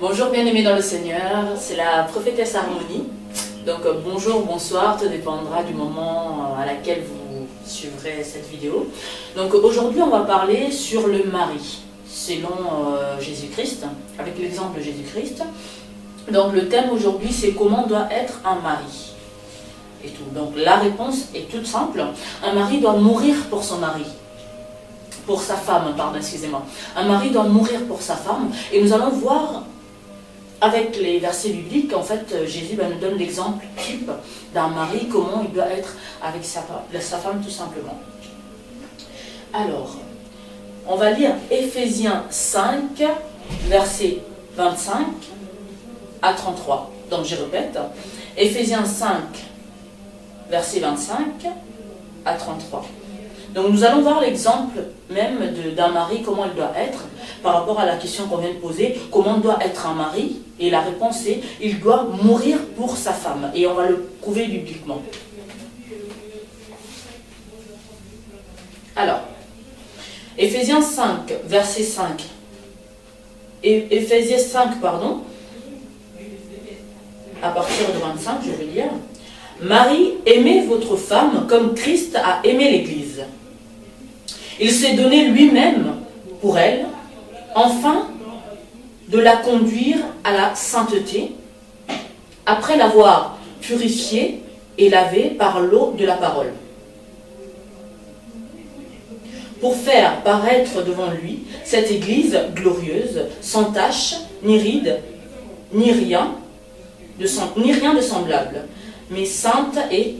Bonjour bien-aimés dans le Seigneur, c'est la prophétesse Harmonie. Donc bonjour, bonsoir, tout dépendra du moment à laquelle vous suivrez cette vidéo. Donc aujourd'hui on va parler sur le mari, selon Jésus-Christ, avec l'exemple de Jésus-Christ. Donc le thème aujourd'hui c'est comment doit être un mari. Et tout. Donc la réponse est toute simple, un mari doit mourir pour son mari. Pour sa femme, pardon, excusez-moi. Un mari doit mourir pour sa femme. Et nous allons voir, avec les versets bibliques, en fait, Jésus nous donne l'exemple type d'un mari, comment il doit être avec sa femme, tout simplement. Alors, on va lire Éphésiens 5, versets 25 à 33. Donc, je répète, Éphésiens 5, verset 25 à 33. Donc nous allons voir l'exemple même d'un mari, comment il doit être, par rapport à la question qu'on vient de poser, comment doit être un mari, et la réponse est, il doit mourir pour sa femme, et on va le prouver bibliquement. Alors, Éphésiens 5, verset 5, Éphésiens 5, pardon, à partir de 25, je vais lire. Marie, aimez votre femme comme Christ a aimé l'Église. Il s'est donné lui-même pour elle, afin de la conduire à la sainteté, après l'avoir purifiée et lavée par l'eau de la parole, pour faire paraître devant lui cette Église glorieuse, sans tache, ni ride, ni rien de semblable, mais sainte et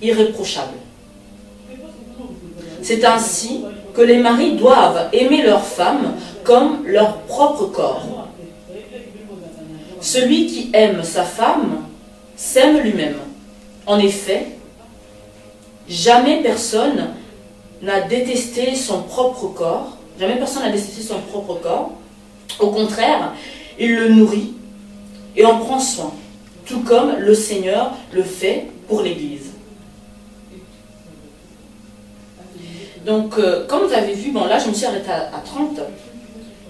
irréprochable. C'est ainsi que les maris doivent aimer leurs femmes comme leur propre corps. Celui qui aime sa femme s'aime lui-même. En effet, jamais personne n'a détesté son propre corps. Jamais personne n'a détesté son propre corps. Au contraire, il le nourrit et en prend soin, tout comme le Seigneur le fait pour l'Église. Donc, comme vous avez vu, bon là je me suis arrêtée à 30,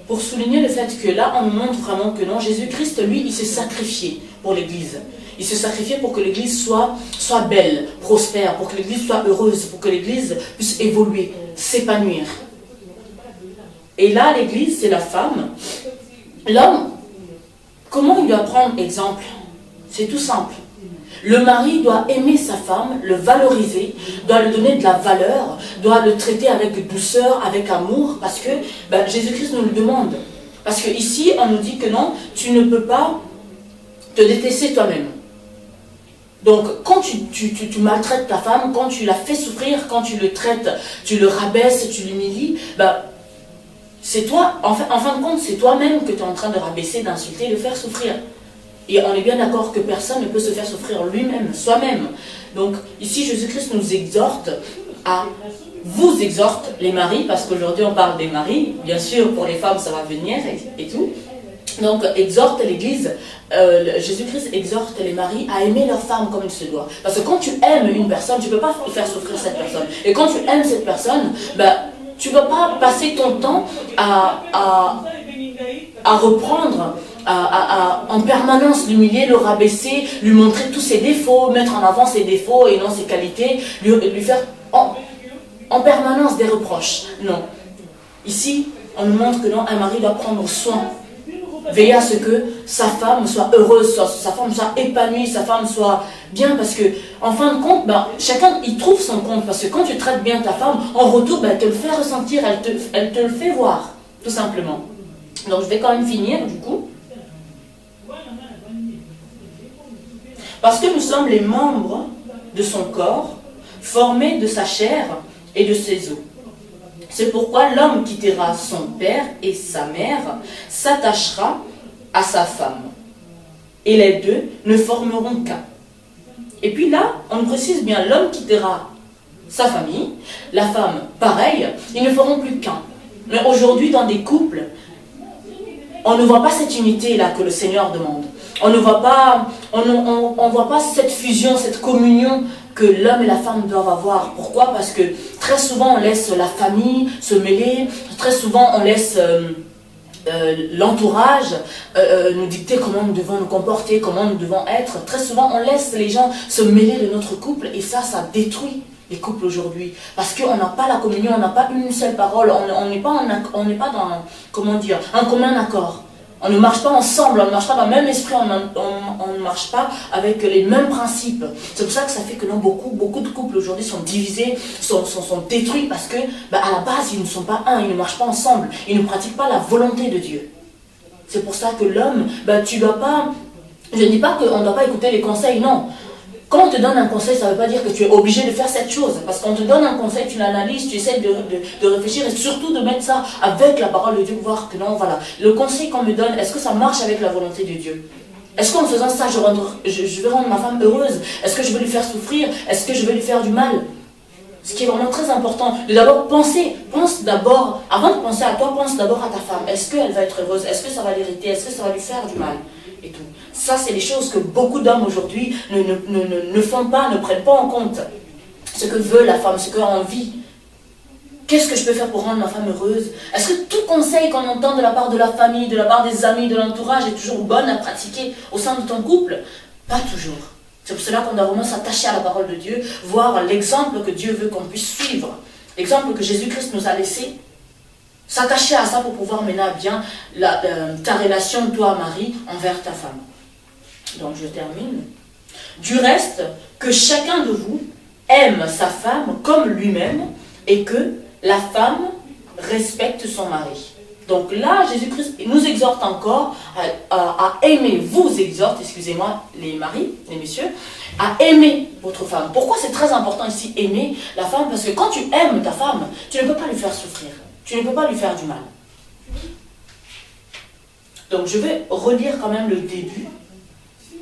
pour souligner le fait que là on nous montre vraiment que non, Jésus-Christ, lui, il s'est sacrifié pour l'Église. Il s'est sacrifié pour que l'Église soit belle, prospère, pour que l'Église soit heureuse, pour que l'Église puisse évoluer, s'épanouir. Et là, l'Église, c'est la femme. L'homme, comment il doit prendre exemple? C'est tout simple. Le mari doit aimer sa femme, le valoriser, doit lui donner de la valeur, doit le traiter avec douceur, avec amour, parce que Jésus-Christ nous le demande. Parce qu'ici, on nous dit que non, tu ne peux pas te détester toi-même. Donc, quand tu maltraites ta femme, quand tu la fais souffrir, quand tu le traites, tu le rabaisses, tu l'humilies, c'est toi, en fin de compte, c'est toi-même que tu es en train de rabaisser, d'insulter, de faire souffrir. Et on est bien d'accord que personne ne peut se faire souffrir lui-même, soi-même. Donc ici, Jésus-Christ nous exhorte vous exhorte les maris, parce qu'aujourd'hui on parle des maris, bien sûr pour les femmes ça va venir et tout. Donc exhorte l'Église, Jésus-Christ exhorte les maris à aimer leur femme comme il se doit. Parce que quand tu aimes une personne, tu ne peux pas faire souffrir cette personne. Et quand tu aimes cette personne, tu ne vas pas passer ton temps à reprendre, en permanence l'humilier, le rabaisser, lui montrer tous ses défauts, mettre en avant ses défauts et non ses qualités, lui faire en permanence des reproches. Non. Ici, on nous montre que non, un mari doit prendre soin, veiller à ce que sa femme soit heureuse, sa femme soit épanouie, sa femme soit bien, parce que en fin de compte, chacun il trouve son compte, parce que quand tu traites bien ta femme, en retour, elle te le fait ressentir, elle te le fait voir, tout simplement. Donc je vais quand même finir du coup. Parce que nous sommes les membres de son corps, formés de sa chair et de ses os. C'est pourquoi l'homme quittera son père et sa mère, s'attachera à sa femme. Et les deux ne formeront qu'un. Et puis là, on précise bien, l'homme quittera sa famille, la femme pareil, ils ne feront plus qu'un. Mais aujourd'hui, dans des couples, on ne voit pas cette unité-là que le Seigneur demande. On ne voit pas, on voit pas cette fusion, cette communion que l'homme et la femme doivent avoir. Pourquoi? Parce que très souvent on laisse la famille se mêler, très souvent on laisse l'entourage nous dicter comment nous devons nous comporter, comment nous devons être. Très souvent, on laisse les gens se mêler de notre couple et ça détruit les couples aujourd'hui. Parce qu'on n'a pas la communion, on n'a pas une seule parole, on n'est pas dans, comment dire, un commun accord. On ne marche pas ensemble, on ne marche pas dans le même esprit, on ne marche pas avec les mêmes principes. C'est pour ça que ça fait que beaucoup de couples aujourd'hui sont divisés, sont détruits parce que, à la base, ils ne sont pas un, ils ne marchent pas ensemble, ils ne pratiquent pas la volonté de Dieu. C'est pour ça que l'homme, tu ne dois pas, je ne dis pas qu'on ne doit pas écouter les conseils, non. Quand on te donne un conseil, ça ne veut pas dire que tu es obligé de faire cette chose. Parce qu'on te donne un conseil, tu l'analyses, tu essaies de réfléchir et surtout de mettre ça avec la parole de Dieu pour voir que non, voilà. Le conseil qu'on me donne, est-ce que ça marche avec la volonté de Dieu? Est-ce qu'en faisant ça, je vais rendre ma femme heureuse? Est-ce que je vais lui faire souffrir? Est-ce que je vais lui faire du mal? Ce qui est vraiment très important, de d'abord pense d'abord, avant de penser à toi, pense d'abord à ta femme. Est-ce qu'elle va être heureuse? Est-ce que ça va l'irriter? Est-ce que ça va lui faire du mal? Et tout. Ça, c'est les choses que beaucoup d'hommes aujourd'hui ne font pas, ne prennent pas en compte. Ce que veut la femme, ce qu'elle a envie. Qu'est-ce que je peux faire pour rendre ma femme heureuse? Est-ce que tout conseil qu'on entend de la part de la famille, de la part des amis, de l'entourage est toujours bon à pratiquer au sein de ton couple? Pas toujours. C'est pour cela qu'on doit vraiment s'attacher à la parole de Dieu, voir l'exemple que Dieu veut qu'on puisse suivre. L'exemple que Jésus-Christ nous a laissé. S'attacher à ça pour pouvoir mener à bien ta relation, toi, Marie, envers ta femme. Donc, je termine. Du reste, que chacun de vous aime sa femme comme lui-même et que la femme respecte son mari. Donc là, Jésus-Christ nous exhorte encore à aimer, vous exhorte, excusez-moi, les maris, les messieurs, à aimer votre femme. Pourquoi c'est très important ici, aimer la femme? Parce que quand tu aimes ta femme, tu ne peux pas lui faire souffrir. Tu ne peux pas lui faire du mal. Donc je vais relire quand même le début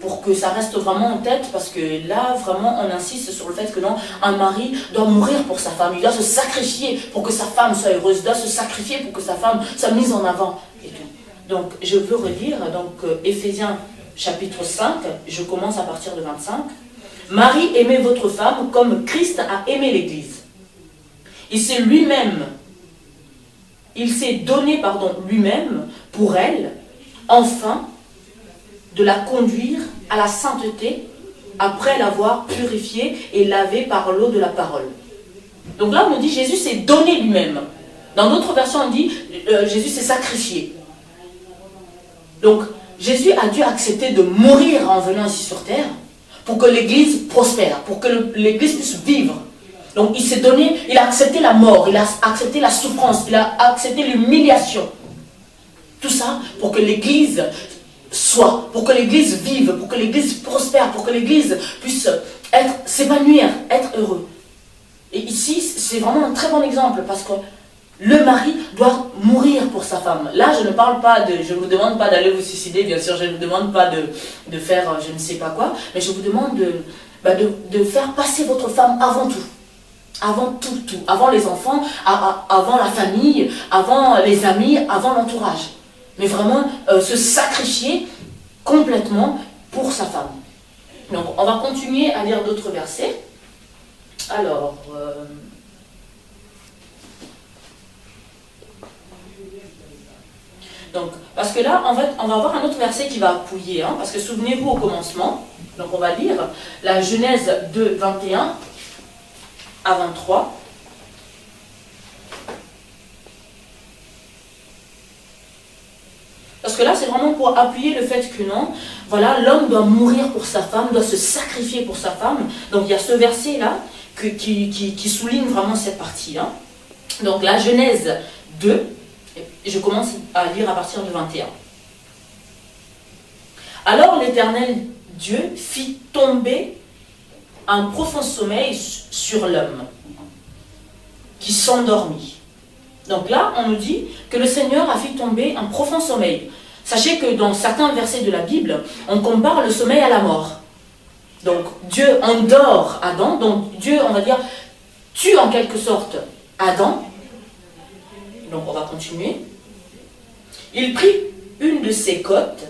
pour que ça reste vraiment en tête, parce que là, vraiment, on insiste sur le fait que non, un mari doit mourir pour sa femme, il doit se sacrifier pour que sa femme soit heureuse, il doit se sacrifier pour que sa femme soit mise en avant. Et tout. Donc je veux relire, Éphésiens chapitre 5, je commence à partir de 25. Marie, aimez votre femme comme Christ a aimé l'Église. Il s'est donné lui-même pour elle, enfin, de la conduire à la sainteté après l'avoir purifiée et lavée par l'eau de la parole. Donc là, on nous dit Jésus s'est donné lui-même. Dans d'autres versions, on dit Jésus s'est sacrifié. Donc, Jésus a dû accepter de mourir en venant ici sur terre pour que l'Église prospère, pour que l'Église puisse vivre. Donc, il s'est donné, il a accepté la mort, il a accepté la souffrance, il a accepté l'humiliation. Tout ça pour que l'Église soit, pour que l'Église vive, pour que l'Église prospère, pour que l'Église puisse s'épanouir, être heureux. Et ici, c'est vraiment un très bon exemple, parce que le mari doit mourir pour sa femme. Là, je ne vous demande pas d'aller vous suicider, bien sûr, je ne vous demande pas de faire je ne sais pas quoi, mais je vous demande de faire passer votre femme avant tout. Avant tout. Avant les enfants, avant la famille, avant les amis, avant l'entourage. Mais vraiment se sacrifier complètement pour sa femme. Donc, on va continuer à lire d'autres versets. Alors, donc, parce que là, en fait, on va avoir un autre verset qui va appuyer, parce que souvenez-vous au commencement, donc on va lire la Genèse 2, 21 à 23. Parce que là, c'est vraiment pour appuyer le fait que non, voilà, l'homme doit mourir pour sa femme, doit se sacrifier pour sa femme. Donc il y a ce verset-là qui souligne vraiment cette partie-là. Donc la Genèse 2, et je commence à lire à partir de 21. Alors l'Éternel Dieu fit tomber un profond sommeil sur l'homme, qui s'endormit. Donc là, on nous dit que le Seigneur a fait tomber un profond sommeil. Sachez que dans certains versets de la Bible, on compare le sommeil à la mort. Donc Dieu endort Adam, donc Dieu, on va dire, tue en quelque sorte Adam. Donc on va continuer. Il prit une de ses côtes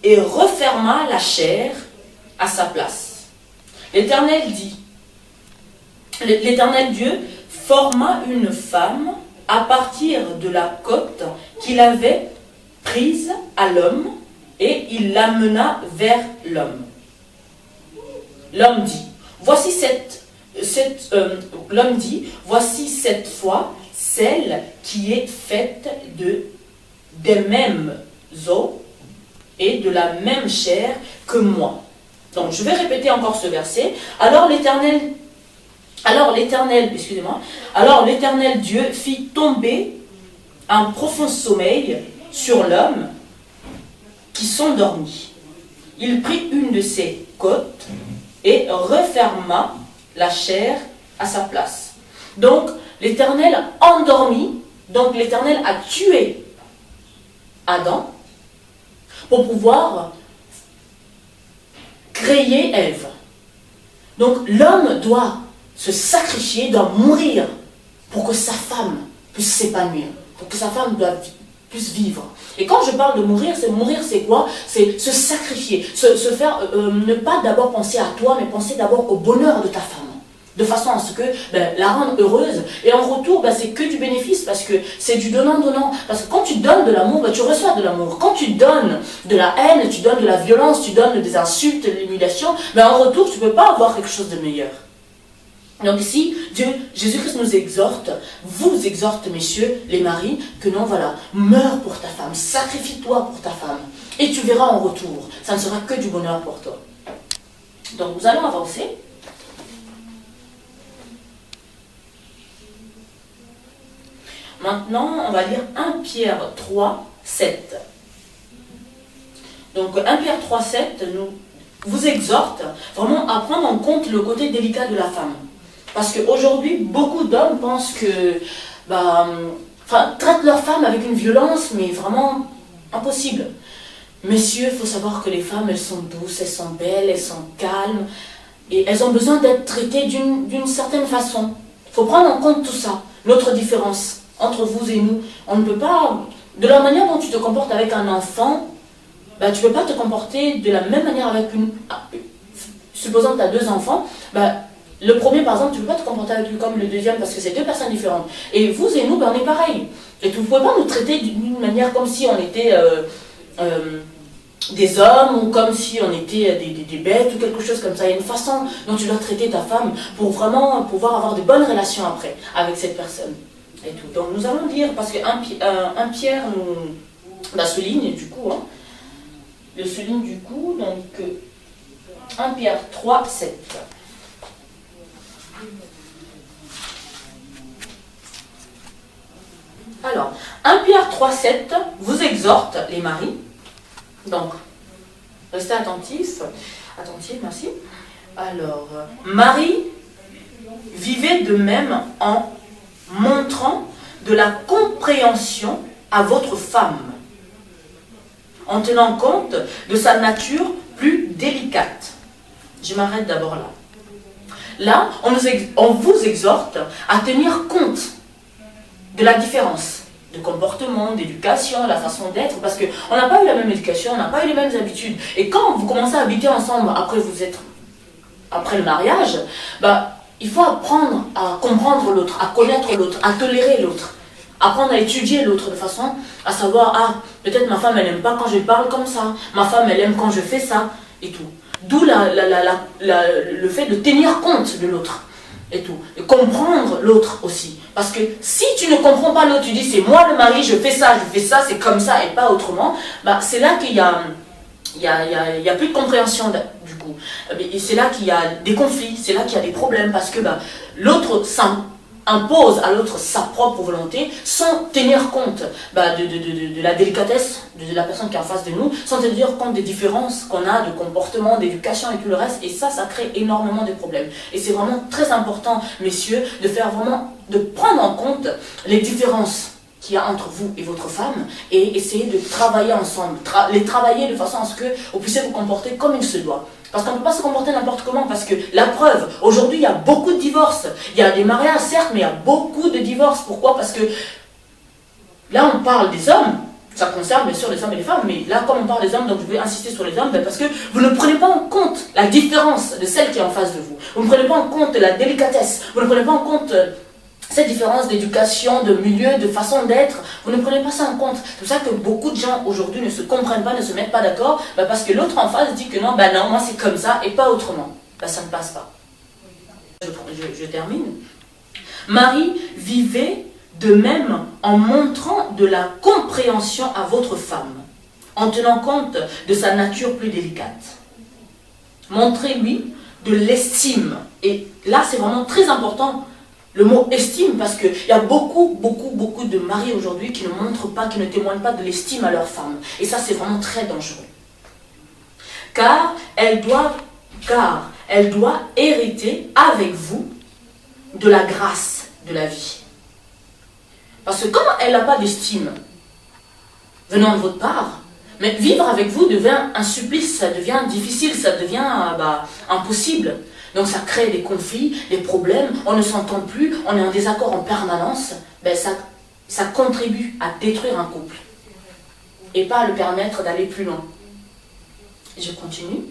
et referma la chair à sa place. L'Éternel Dieu forma une femme à partir de la côte qu'il avait prise à l'homme, et il l'amena vers l'homme. L'homme dit, voici cette fois celle qui est faite des mêmes os et de la même chair que moi. Donc je vais répéter encore ce verset. Alors l'Éternel Dieu fit tomber un profond sommeil sur l'homme qui s'endormit. Il prit une de ses côtes et referma la chair à sa place. Donc l'Éternel endormit, donc l'Éternel a tué Adam pour pouvoir créer Ève. Donc l'homme doit se sacrifier, doit mourir pour que sa femme puisse s'épanouir, pour que sa femme puisse vivre. Et quand je parle de mourir, c'est quoi? C'est se sacrifier, se faire, ne pas d'abord penser à toi, mais penser d'abord au bonheur de ta femme, de façon à ce que la rendre heureuse. Et en retour, c'est que du bénéfice, parce que c'est du donnant-donnant. Parce que quand tu donnes de l'amour, tu reçois de l'amour. Quand tu donnes de la haine, tu donnes de la violence, tu donnes des insultes, de l'humiliation, en retour, tu ne peux pas avoir quelque chose de meilleur. Donc ici, Jésus-Christ nous exhorte, vous exhorte, messieurs, les maris, que non, voilà, meurs pour ta femme, sacrifie-toi pour ta femme, et tu verras en retour, ça ne sera que du bonheur pour toi. Donc nous allons avancer. Maintenant, on va lire 1 Pierre 3, 7. Donc 1 Pierre 3, 7 vous exhorte vraiment à prendre en compte le côté délicat de la femme. Parce qu'aujourd'hui, beaucoup d'hommes pensent que, traitent leur femme avec une violence, mais vraiment impossible. Messieurs, il faut savoir que les femmes, elles sont douces, elles sont belles, elles sont calmes, et elles ont besoin d'être traitées d'une certaine façon. Il faut prendre en compte tout ça, notre différence entre vous et nous. On ne peut pas, de la manière dont tu te comportes avec un enfant, tu ne peux pas te comporter de la même manière avec supposons que tu as 2 enfants, le premier, par exemple, tu ne peux pas te comporter avec lui comme le deuxième parce que c'est 2 personnes différentes. Et vous et nous, on est pareil. Et vous ne pouvez pas nous traiter d'une manière comme si on était des hommes ou comme si on était des bêtes ou quelque chose comme ça. Il y a une façon dont tu dois traiter ta femme pour vraiment pouvoir avoir de bonnes relations après avec cette personne. Et tout. Donc nous allons lire, parce que 1 Pierre nous souligne du coup, donc 1 Pierre 3, 7. Alors, 1 Pierre 3, 7 vous exhorte, les maris. Donc, restez attentifs, merci. Alors, Marie, vivez de même en montrant de la compréhension à votre femme, en tenant compte de sa nature plus délicate. Je m'arrête d'abord là. Là, on vous exhorte à tenir compte de la différence de comportement, d'éducation, la façon d'être, parce qu'on n'a pas eu la même éducation, on n'a pas eu les mêmes habitudes. Et quand vous commencez à habiter ensemble, après le mariage, il faut apprendre à comprendre l'autre, à connaître l'autre, à tolérer l'autre, apprendre à étudier l'autre de façon à savoir, peut-être ma femme elle n'aime pas quand je parle comme ça, ma femme elle aime quand je fais ça, et tout. D'où le fait de tenir compte de l'autre. Et tout. Et comprendre l'autre aussi. Parce que si tu ne comprends pas l'autre, tu dis c'est moi le mari, je fais ça, c'est comme ça et pas autrement, c'est là qu'il y a plus de compréhension du coup. Et c'est là qu'il y a des conflits, c'est là qu'il y a des problèmes, parce que l'autre impose à l'autre sa propre volonté sans tenir compte de la délicatesse de la personne qui est en face de nous, sans tenir compte des différences qu'on a de comportement, d'éducation et tout le reste. Et ça crée énormément de problèmes. Et c'est vraiment très important, messieurs, de prendre en compte les différences qu'il y a entre vous et votre femme et essayer de travailler ensemble, les travailler de façon à ce que vous puissiez vous comporter comme il se doit. Parce qu'on ne peut pas se comporter n'importe comment, parce que la preuve, aujourd'hui il y a beaucoup de divorces. Il y a des mariages certes, mais il y a beaucoup de divorces. Pourquoi? Parce que là on parle des hommes, ça concerne bien sûr les hommes et les femmes, mais là comme on parle des hommes, donc je vais insister sur les hommes, parce que vous ne prenez pas en compte la différence de celle qui est en face de vous. Vous ne prenez pas en compte la délicatesse, vous ne prenez pas en compte cette différence d'éducation, de milieu, de façon d'être, vous ne prenez pas ça en compte. C'est pour ça que beaucoup de gens aujourd'hui ne se comprennent pas, ne se mettent pas d'accord, parce que l'autre en face dit que non, non, moi c'est comme ça et pas autrement. Ça ne passe pas. Je termine. Marie vivait de même en montrant de la compréhension à votre femme, en tenant compte de sa nature plus délicate. Montrez-lui de l'estime. Et là, c'est vraiment très important, le mot estime, parce qu'il y a beaucoup de maris aujourd'hui qui ne montrent pas, qui ne témoignent pas de l'estime à leur femme. Et ça, c'est vraiment très dangereux. Car elle doit hériter avec vous de la grâce de la vie. Parce que comme elle n'a pas d'estime venant de votre part, mais vivre avec vous devient un supplice, ça devient difficile, ça devient impossible. Donc ça crée des conflits, des problèmes, on ne s'entend plus, on est en désaccord en permanence. Ça contribue à détruire un couple et pas à le permettre d'aller plus loin. Je continue.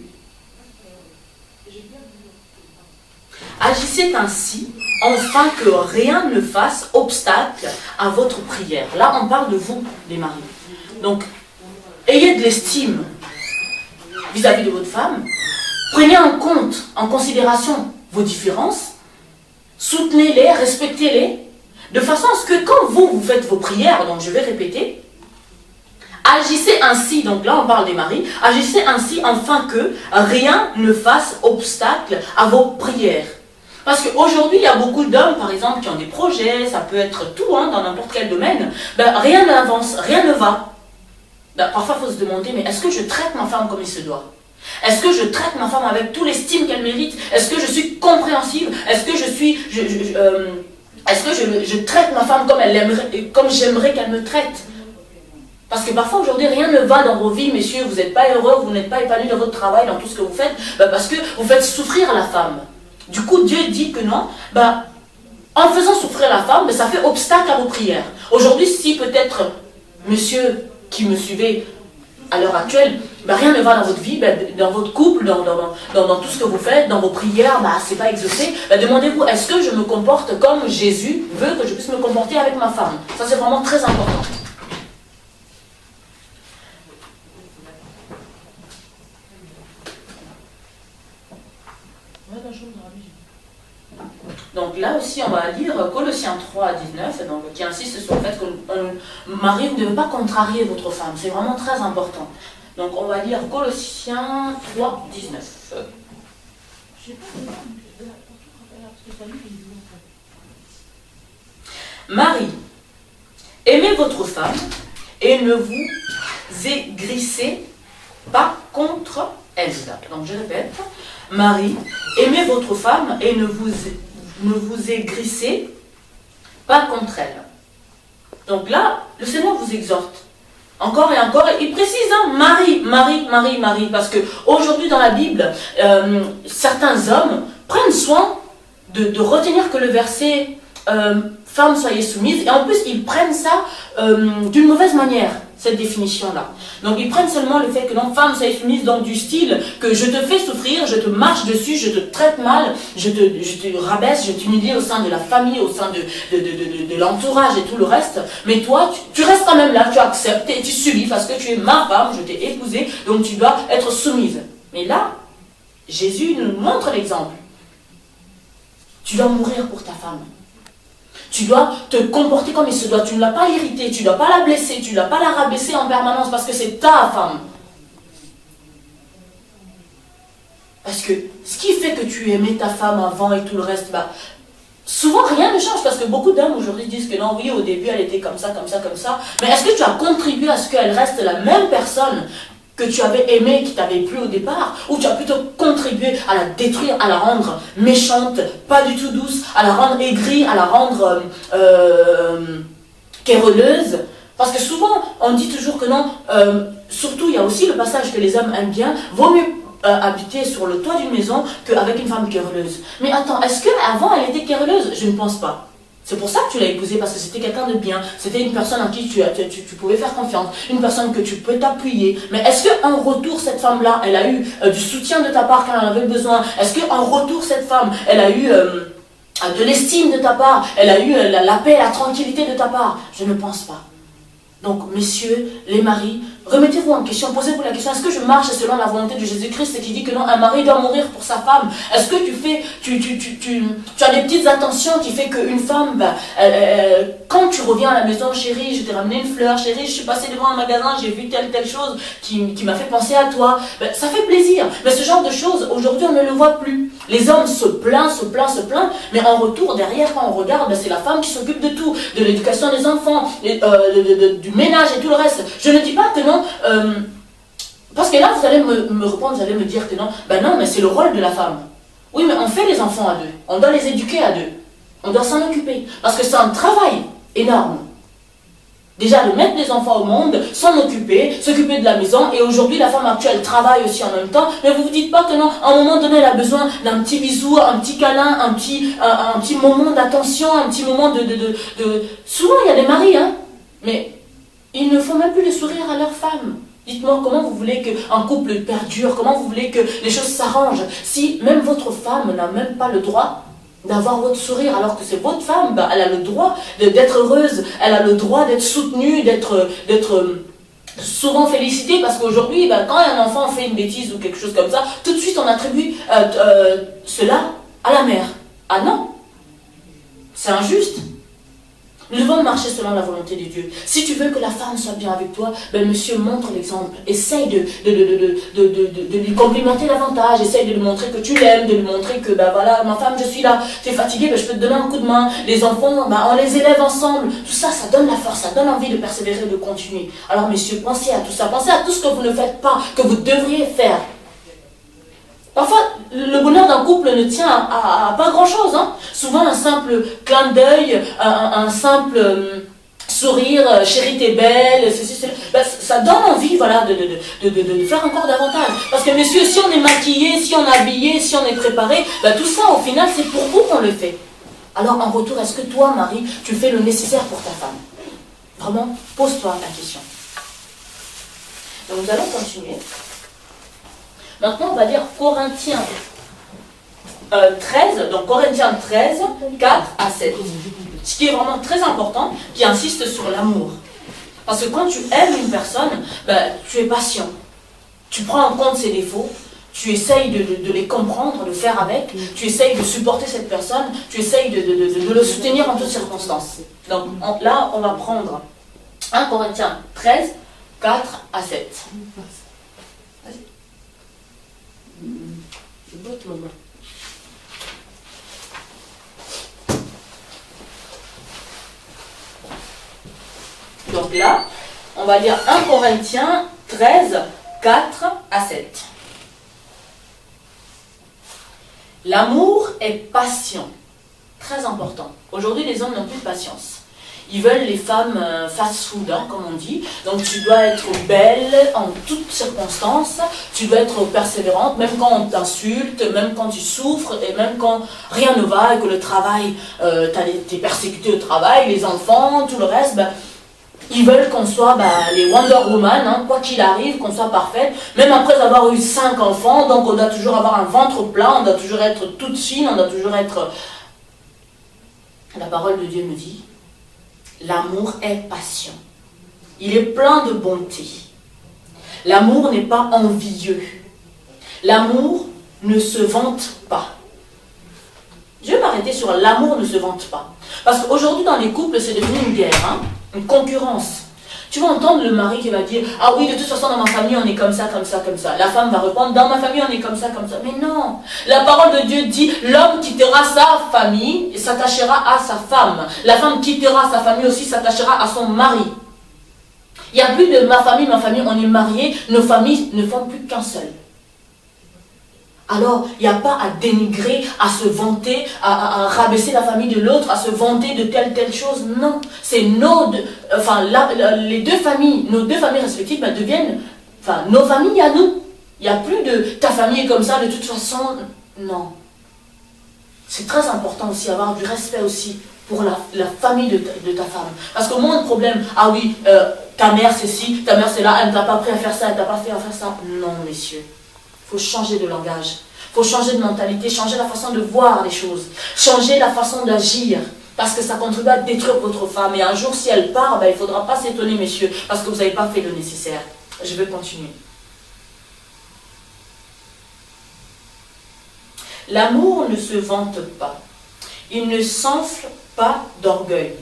Agissez ainsi, afin que rien ne fasse obstacle à votre prière. Là, on parle de vous, les maris. Donc, ayez de l'estime vis-à-vis de votre femme. Prenez en considération vos différences. Soutenez-les, respectez-les. De façon à ce que quand vous faites vos prières, donc je vais répéter, agissez ainsi, donc là on parle des maris, agissez ainsi afin que rien ne fasse obstacle à vos prières. Parce qu'aujourd'hui, il y a beaucoup d'hommes, par exemple, qui ont des projets, ça peut être tout, dans n'importe quel domaine, rien n'avance, rien ne va. Parfois, il faut se demander, mais est-ce que je traite ma femme comme il se doit? Est-ce que je traite ma femme avec tout l'estime qu'elle mérite? Est-ce que je suis compréhensive? Est-ce que je traite ma femme comme j'aimerais qu'elle me traite? Parce que parfois aujourd'hui rien ne va dans vos vies, messieurs, vous n'êtes pas heureux, vous n'êtes pas épanoui dans votre travail, dans tout ce que vous faites, parce que vous faites souffrir la femme. Du coup, Dieu dit que non, en faisant souffrir la femme, ça fait obstacle à vos prières. Aujourd'hui, si peut-être, monsieur qui me suivait à l'heure actuelle, rien ne va dans votre vie, dans votre couple, dans tout ce que vous faites, dans vos prières, c'est pas exaucé, demandez-vous, est-ce que je me comporte comme Jésus veut que je puisse me comporter avec ma femme? Ça, c'est vraiment très important. Donc là aussi, on va lire Colossiens 3, 19, donc, qui insiste sur le fait que mari, vous ne devez pas contrarier votre femme. C'est vraiment très important. Donc on va lire Colossiens 3, 19. Marie, aimez votre femme et ne vous aigrissez pas contre elle. Donc je répète, Marie, aimez votre femme et ne vous aigrissez pas contre elle. Donc là, le Seigneur vous exhorte. Encore et encore, il précise, Marie, parce que aujourd'hui dans la Bible, certains hommes prennent soin de retenir que le verset femme soyez soumise, et en plus ils prennent ça d'une mauvaise manière, cette définition-là. Donc ils prennent seulement le fait que non, femme soyez soumise, donc du style que je te fais souffrir, je te marche dessus, je te traite mal, je te rabaisse, je t'humilie au sein de la famille, au sein de l'entourage et tout le reste, mais toi tu restes quand même là, tu acceptes et tu subis parce que tu es ma femme, je t'ai épousée, donc tu dois être soumise. Mais là, Jésus nous montre l'exemple. Tu dois mourir pour ta femme. Tu dois te comporter comme il se doit. Tu ne l'as pas irritée, tu ne dois pas la blesser, tu ne dois pas la rabaisser en permanence parce que c'est ta femme. Parce que ce qui fait que tu aimais ta femme avant et tout le reste, souvent rien ne change parce que beaucoup d'hommes aujourd'hui disent que non, oui, au début elle était comme ça, comme ça, comme ça. Mais est-ce que tu as contribué à ce qu'elle reste la même personne que tu avais aimé, qui t'avait plu au départ, ou tu as plutôt contribué à la détruire, à la rendre méchante, pas du tout douce, à la rendre aigrie, à la rendre querelleuse? Parce que souvent, on dit toujours que non, surtout il y a aussi le passage que les hommes aiment bien, vaut mieux habiter sur le toit d'une maison qu'avec une femme querelleuse. Mais attends, est-ce qu'avant elle était querelleuse? Je ne pense pas. C'est pour ça que tu l'as épousée, parce que c'était quelqu'un de bien, c'était une personne en qui tu pouvais faire confiance, une personne que tu peux t'appuyer. Mais est-ce qu'en retour, cette femme-là, elle a eu du soutien de ta part quand elle en avait besoin? Est-ce qu'en retour, cette femme, elle a eu de l'estime de ta part, elle a eu la paix, la tranquillité de ta part. Je ne pense pas. Donc, messieurs, les maris, remettez-vous en question, posez-vous la question, est-ce que je marche selon la volonté de Jésus-Christ qui dit que non, un mari doit mourir pour sa femme? Est-ce que tu as des petites attentions qui fait qu'une femme, quand tu reviens à la maison, chérie, je t'ai ramené une fleur, chérie, je suis passée devant un magasin, j'ai vu telle chose qui m'a fait penser à toi, ça fait plaisir. Mais ce genre de choses, aujourd'hui, on ne le voit plus. Les hommes se plaignent, mais en retour, derrière, quand on regarde, c'est la femme qui s'occupe de tout, de l'éducation des enfants, du ménage et tout le reste. Je ne dis pas que non, parce que là vous allez me répondre, vous allez me dire que non, non, mais c'est le rôle de la femme. Oui, mais on fait les enfants à deux, on doit les éduquer à deux, on doit s'en occuper, parce que c'est un travail énorme. Déjà de mettre les enfants au monde, s'en occuper, s'occuper de la maison, et aujourd'hui la femme actuelle travaille aussi en même temps, mais vous ne vous dites pas que non, à un moment donné elle a besoin d'un petit bisou, un petit câlin, un petit moment d'attention, un petit moment de... Souvent il y a des maris, hein, mais ils ne font même plus le sourire à leur femme. Dites-moi, comment vous voulez qu'un couple perdure, comment vous voulez que les choses s'arrangent, si même votre femme n'a même pas le droit d'avoir votre sourire, alors que c'est votre femme, elle a le droit d'être heureuse, elle a le droit d'être soutenue, d'être souvent félicitée, parce qu'aujourd'hui, quand un enfant fait une bêtise ou quelque chose comme ça, tout de suite on attribue cela à la mère. Ah non, c'est injuste. Nous devons marcher selon la volonté de Dieu. Si tu veux que la femme soit bien avec toi, monsieur, montre l'exemple. Essaye de lui complimenter davantage. Essaye de lui montrer que tu l'aimes, de lui montrer que, voilà, ma femme, je suis là. Tu es fatigué, je peux te donner un coup de main. Les enfants, on les élève ensemble. Tout ça, ça donne la force, ça donne envie de persévérer, de continuer. Alors, messieurs, pensez à tout ça. Pensez à tout ce que vous ne faites pas, que vous devriez faire. Parfois, le bonheur d'un couple ne tient à pas grand-chose. Hein. Souvent, un simple clin d'œil, un simple sourire, chérie, t'es belle, ceci, cela, ça donne envie, voilà, de faire encore davantage. Parce que, messieurs, si on est maquillé, si on est habillé, si on est préparé, tout ça, au final, c'est pour vous qu'on le fait. Alors, en retour, est-ce que toi, Marie, tu fais le nécessaire pour ta femme? Vraiment, pose-toi la question. Donc, nous allons continuer. Maintenant, on va lire Corinthiens 13, donc Corinthiens 13, 4 à 7. Ce qui est vraiment très important, qui insiste sur l'amour. Parce que quand tu aimes une personne, tu es patient. Tu prends en compte ses défauts, tu essayes de les comprendre, de faire avec, tu essayes de supporter cette personne, tu essayes de le soutenir en toutes circonstances. Donc là, on va prendre 1 Corinthiens 13, 4 à 7. C'est votre moment. Donc là, on va lire 1 Corinthiens 13, 4 à 7. L'amour est patient. Très important. Aujourd'hui, les hommes n'ont plus de patience. Ils veulent les femmes fast-food, comme on dit. Donc tu dois être belle en toutes circonstances. Tu dois être persévérante, même quand on t'insulte, même quand tu souffres, et même quand rien ne va, et que le travail, t'es persécuté au travail, les enfants, tout le reste, ils veulent qu'on soit les Wonder Woman, quoi qu'il arrive, qu'on soit parfaite. Même après avoir eu 5 enfants, donc on doit toujours avoir un ventre plat, on doit toujours être toute fine, on doit toujours être... La parole de Dieu nous dit... L'amour est patient. Il est plein de bonté. L'amour n'est pas envieux. L'amour ne se vante pas. Je vais m'arrêter sur l'amour ne se vante pas. Parce qu'aujourd'hui, dans les couples, c'est devenu une guerre, une concurrence. Tu vas entendre le mari qui va dire « Ah oui, de toute façon, dans ma famille, on est comme ça, comme ça, comme ça. » La femme va répondre « Dans ma famille, on est comme ça, comme ça. » Mais non. La parole de Dieu dit « L'homme quittera sa famille et s'attachera à sa femme. La femme quittera sa famille aussi, s'attachera à son mari. » Il n'y a plus de ma famille, on est mariés. Nos familles ne font plus qu'un seul. Alors, il n'y a pas à dénigrer, à se vanter, à rabaisser la famille de l'autre, à se vanter de telle chose. Non, c'est les deux familles, nos deux familles respectives deviennent, nos familles à nous. Il n'y a plus de ta famille est comme ça, de toute façon. Non. C'est très important aussi, avoir du respect aussi pour la famille de ta femme. Parce qu'au moins, le problème, ah oui, ta mère c'est ci, ta mère c'est là, elle ne t'a pas appris à faire ça, elle ne t'a pas fait à faire ça. Non, messieurs. Il faut changer de langage. Il faut changer de mentalité, changer la façon de voir les choses, changer la façon d'agir. Parce que ça contribue à détruire votre femme. Et un jour, si elle part, ben, il ne faudra pas s'étonner, messieurs, parce que vous n'avez pas fait le nécessaire. Je vais continuer. L'amour ne se vante pas. Il ne s'enfle pas d'orgueil.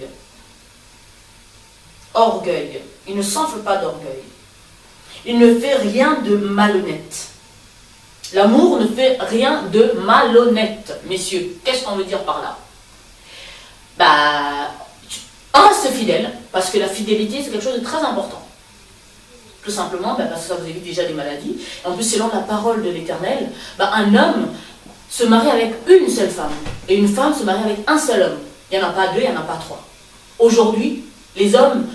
Orgueil. Il ne s'enfle pas d'orgueil. Il ne fait rien de malhonnête. L'amour ne fait rien de malhonnête, messieurs. Qu'est-ce qu'on veut dire par là? Reste fidèle, parce que la fidélité, c'est quelque chose de très important. Tout simplement, parce que ça vous évite déjà des maladies. En plus, selon la parole de l'Éternel, un homme se marie avec une seule femme. Et une femme se marie avec un seul homme. Il n'y en a pas deux, il n'y en a pas trois. Aujourd'hui, les hommes,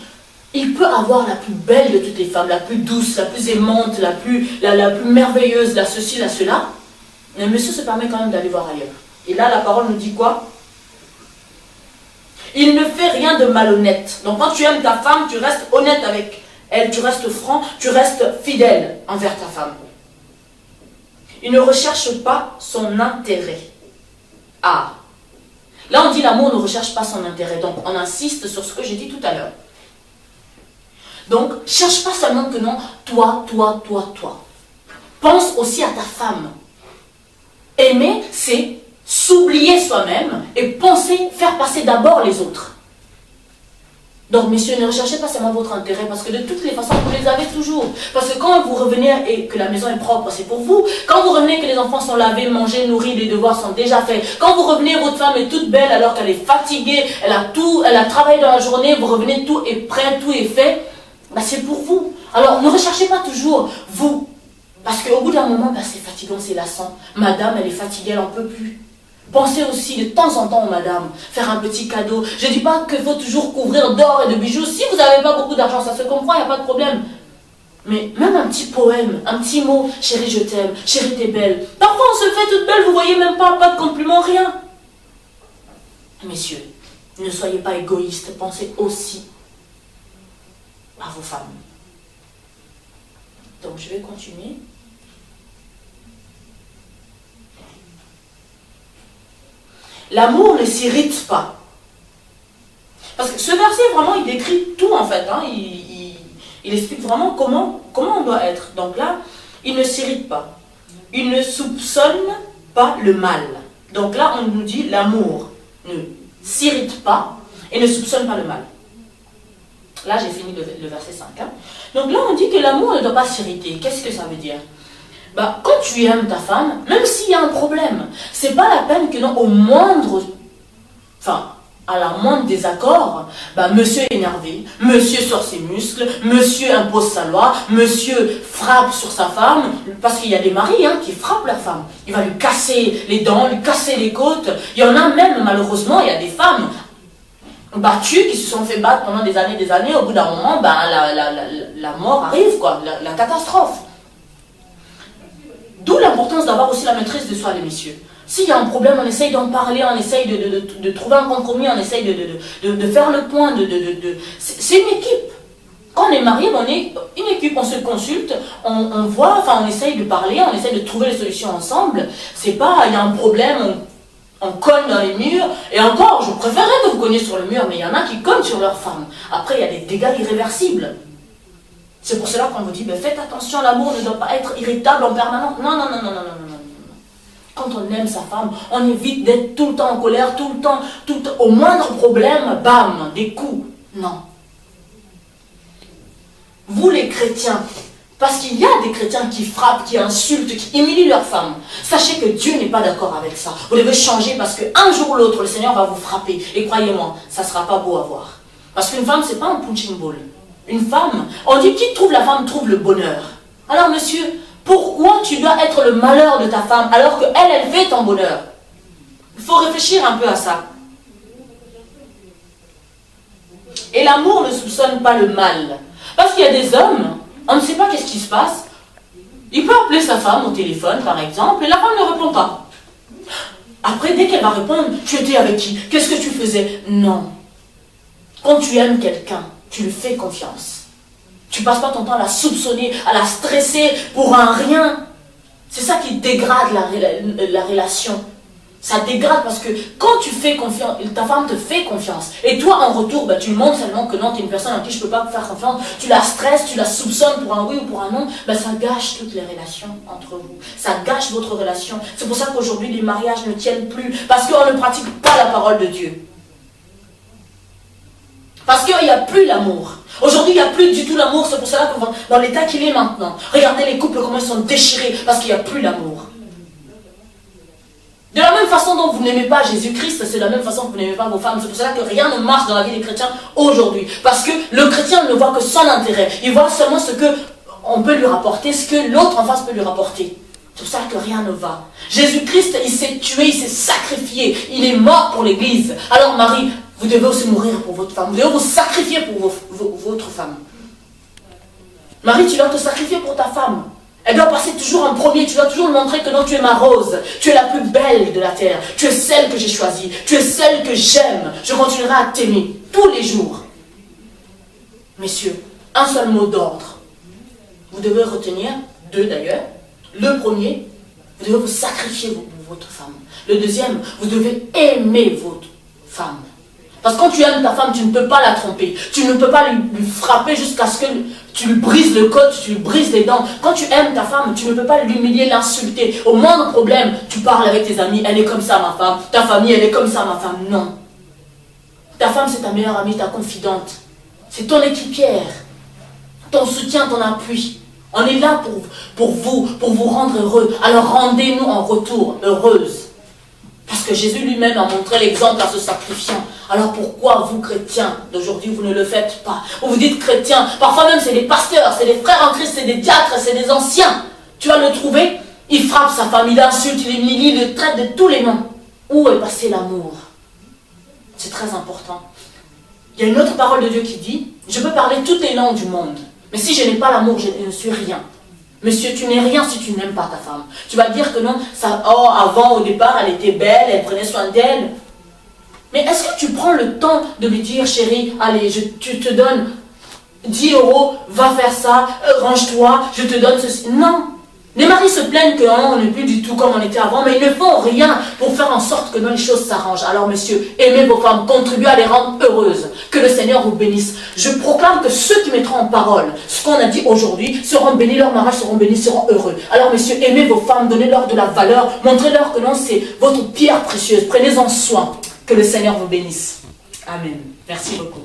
il peut avoir la plus belle de toutes les femmes, la plus douce, la plus aimante, la plus merveilleuse, la ceci, la cela. Mais monsieur se permet quand même d'aller voir ailleurs. Et là, la parole nous dit quoi? Il ne fait rien de malhonnête. Donc quand tu aimes ta femme, tu restes honnête avec elle, tu restes franc, tu restes fidèle envers ta femme. Il ne recherche pas son intérêt. Ah. Là, on dit l'amour ne recherche pas son intérêt. Donc, on insiste sur ce que j'ai dit tout à l'heure. Donc, cherche pas seulement que non, toi. Pense aussi à ta femme. Aimer, c'est s'oublier soi-même et penser, faire passer d'abord les autres. Donc, messieurs, ne recherchez pas seulement votre intérêt, parce que de toutes les façons, vous les avez toujours. Parce que quand vous revenez et que la maison est propre, c'est pour vous. Quand vous revenez que les enfants sont lavés, mangés, nourris, les devoirs sont déjà faits. Quand vous revenez, votre femme est toute belle alors qu'elle est fatiguée, elle a travaillé dans la journée, vous revenez, tout est prêt, tout est fait. C'est pour vous. Alors, ne recherchez pas toujours vous. Parce qu'au bout d'un moment, c'est fatigant, c'est lassant. Madame, elle est fatiguée, elle n'en peut plus. Pensez aussi de temps en temps, madame, faire un petit cadeau. Je ne dis pas qu'il faut toujours couvrir d'or et de bijoux. Si vous n'avez pas beaucoup d'argent, ça se comprend, il n'y a pas de problème. Mais même un petit poème, un petit mot, chérie, je t'aime, chérie, t'es belle. Parfois, on se fait toute belle, vous ne voyez même pas de compliments, rien. Messieurs, ne soyez pas égoïstes, pensez aussi à vos femmes. Donc, je vais continuer. L'amour ne s'irrite pas. Parce que ce verset, vraiment, il décrit tout, en fait. Il explique vraiment comment on doit être. Donc là, il ne s'irrite pas. Il ne soupçonne pas le mal. Donc là, on nous dit, l'amour ne s'irrite pas et ne soupçonne pas le mal. Là, j'ai fini le verset 5. Donc là, on dit que l'amour ne doit pas s'irriter. Qu'est-ce que ça veut dire? Quand tu aimes ta femme, même s'il y a un problème, c'est pas la peine que non, à la moindre désaccord, monsieur est énervé, monsieur sort ses muscles, monsieur impose sa loi, monsieur frappe sur sa femme, parce qu'il y a des maris qui frappent leur femme. Il va lui casser les dents, lui casser les côtes. Il y en a même, malheureusement, il y a des femmes battues qui se sont fait battre pendant des années, au bout d'un moment, la mort arrive, quoi, la catastrophe. D'où l'importance d'avoir aussi la maîtrise de soi, les messieurs. S'il y a un problème, on essaye d'en parler, on essaye de trouver un compromis, on essaye de faire le point. C'est une équipe. Quand on est marié, on est une équipe, on se consulte, on voit, on essaye de parler, on essaye de trouver les solutions ensemble. C'est pas, il y a un problème, on cogne dans les murs. Et encore, je préférerais que vous cogniez sur le mur, mais il y en a qui cognent sur leur femme. Après, il y a des dégâts irréversibles. C'est pour cela qu'on vous dit, faites attention, l'amour ne doit pas être irritable en permanence. Non. Quand on aime sa femme, on évite d'être tout le temps en colère, tout le temps, au moindre problème, bam, des coups. Non. Vous les chrétiens, parce qu'il y a des chrétiens qui frappent, qui insultent, qui humilient leur femme. Sachez que Dieu n'est pas d'accord avec ça. Vous devez changer parce qu'un jour ou l'autre, le Seigneur va vous frapper. Et croyez-moi, ça ne sera pas beau à voir. Parce qu'une femme, ce n'est pas un punching ball. Une femme, on dit qui trouve la femme trouve le bonheur. Alors monsieur, pourquoi tu dois être le malheur de ta femme alors qu'elle fait ton bonheur? Il faut réfléchir un peu à ça. Et l'amour ne soupçonne pas le mal. Parce qu'il y a des hommes, on ne sait pas qu'est-ce qui se passe. Il peut appeler sa femme au téléphone par exemple et la femme ne répond pas. Après, dès qu'elle va répondre, tu étais avec qui? Qu'est-ce que tu faisais? Non. Quand tu aimes quelqu'un, tu lui fais confiance. Tu ne passes pas ton temps à la soupçonner, à la stresser pour un rien. C'est ça qui dégrade la relation. Ça dégrade parce que quand tu fais confiance, ta femme te fait confiance. Et toi, en retour, tu montres seulement que non, tu es une personne à qui je ne peux pas faire confiance. Tu la stresses, tu la soupçonnes pour un oui ou pour un non. Ça gâche toutes les relations entre vous. Ça gâche votre relation. C'est pour ça qu'aujourd'hui, les mariages ne tiennent plus. Parce qu'on ne pratique pas la parole de Dieu. Parce qu'il n'y a plus l'amour. Aujourd'hui, il n'y a plus du tout l'amour. C'est pour cela que dans l'état qu'il est maintenant, regardez les couples, comment ils sont déchirés. Parce qu'il n'y a plus l'amour. De la même façon dont vous n'aimez pas Jésus-Christ, c'est de la même façon que vous n'aimez pas vos femmes. C'est pour cela que rien ne marche dans la vie des chrétiens aujourd'hui. Parce que le chrétien ne voit que son intérêt. Il voit seulement ce qu'on peut lui rapporter, ce que l'autre en face peut lui rapporter. C'est pour ça que rien ne va. Jésus-Christ, il s'est tué, il s'est sacrifié. Il est mort pour l'Église. Alors Marie, vous devez aussi mourir pour votre femme. Vous devez vous sacrifier pour votre femme. Marie, tu dois te sacrifier pour ta femme. Elle doit passer toujours en premier, tu dois toujours lui montrer que non, tu es ma rose, tu es la plus belle de la terre, tu es celle que j'ai choisie, tu es celle que j'aime, je continuerai à t'aimer tous les jours. Messieurs, un seul mot d'ordre. Vous devez retenir, deux d'ailleurs. Le premier, vous devez vous sacrifier pour votre femme. Le deuxième, vous devez aimer votre femme. Parce que quand tu aimes ta femme, tu ne peux pas la tromper. Tu ne peux pas lui frapper jusqu'à ce que tu lui brises le côte, tu lui brises les dents. Quand tu aimes ta femme, tu ne peux pas l'humilier, l'insulter. Au moindre problème, tu parles avec tes amis. Elle est comme ça, ma femme. Ta famille, elle est comme ça, ma femme. Non. Ta femme, c'est ta meilleure amie, ta confidente. C'est ton équipière. Ton soutien, ton appui. On est là pour vous rendre heureux. Alors rendez-nous en retour heureuses. Parce que Jésus lui-même a montré l'exemple en se sacrifiant. Alors pourquoi vous, chrétiens, d'aujourd'hui, vous ne le faites pas? Vous vous dites chrétiens, parfois même c'est des pasteurs, c'est des frères en Christ, c'est des diacres, c'est des anciens. Tu vas le trouver, il frappe sa femme, il insulte, il humilie, il le traite de tous les noms. Où est passé l'amour? C'est très important. Il y a une autre parole de Dieu qui dit, je peux parler toutes les langues du monde, mais si je n'ai pas l'amour, je ne suis rien. Monsieur, tu n'es rien si tu n'aimes pas ta femme. Tu vas dire que non, avant, au départ, elle était belle, elle prenait soin d'elle. Mais est-ce que tu prends le temps de lui dire, chérie, allez, tu te donne 10 €, va faire ça, range-toi, je te donne ceci. Non. Les maris se plaignent que on n'est plus du tout comme on était avant, mais ils ne font rien pour faire en sorte que les choses s'arrangent. Alors messieurs, aimez vos femmes, contribuez à les rendre heureuses. Que le Seigneur vous bénisse. Je proclame que ceux qui mettront en parole ce qu'on a dit aujourd'hui seront bénis, leurs mariages seront bénis, seront heureux. Alors messieurs, aimez vos femmes, donnez-leur de la valeur, montrez-leur que non, c'est votre pierre précieuse. Prenez-en soin. Que le Seigneur vous bénisse. Amen. Merci beaucoup.